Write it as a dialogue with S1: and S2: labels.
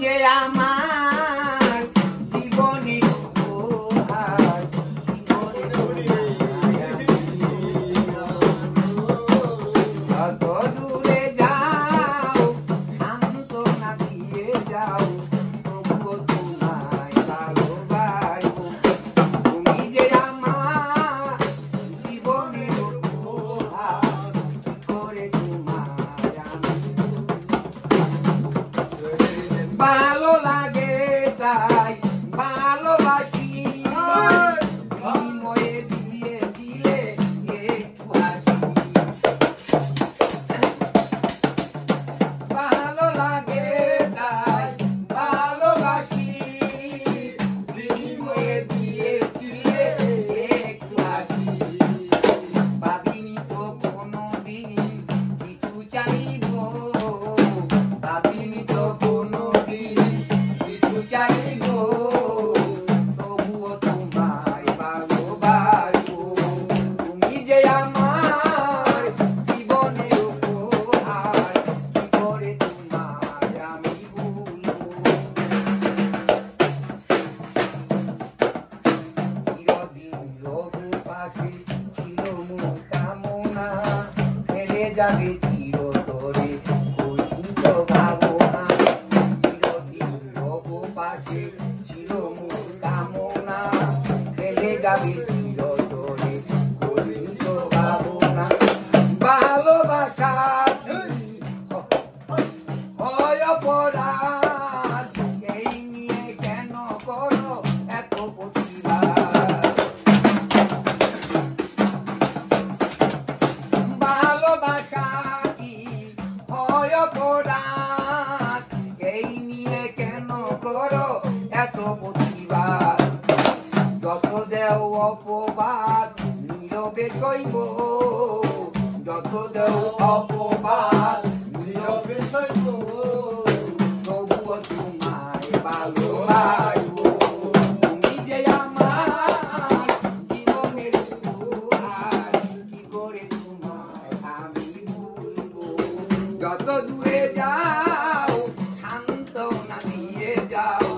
S1: যে আমার জীবনের উপহার কত দূরে যাও সান্ত্বনা দিয়ে যাও তবুও তোমায় ভালোবাসবো তুমি যে আমার জীবনের উপহার করে তোমায় আমি ভালো লাগে তাই ভালোবাসি বিনিময়ে দিয়েছিলে একটু হাসি ভালো লাগে তাই ভালোবাসি বিনিময়ে দিয়েছিলে একটু হাসি ভাবিনি তো কোনোদিন কিছু চাইবো ভাবিনি তো তবুও তোমায় ভালোবাসবো তুমি যে আমার জীবনের উপহার কি করে তোমায় আমি ভুলবো চিরদিন রঘু পাশে ছিল মোর কামনা ফেলে যাবে চিরতরে কইত ভাবনা পাশে ছিল মোর কামনা ফেলে যাবে চিরতরে করিত ভাবনা ভালোবাসা হয় অপরাধ এই নিয়ে কেন করো এত প্রতিবাদ ভালোবাসা কি হয় অপরাধ এই নিয়ে কেন করো এত প্রতিবাদ যত দেও অপবাদ নীরবে কইব যত দেও অপবাদ নীরবে কইব তবুও তোমায় ভালোবাসবো তুমি যে আমার জীবনের উপহার কি করে তোমায় আমি ভুলবো যত দূরে যাও সান্ত্বনা দিয়ে যাও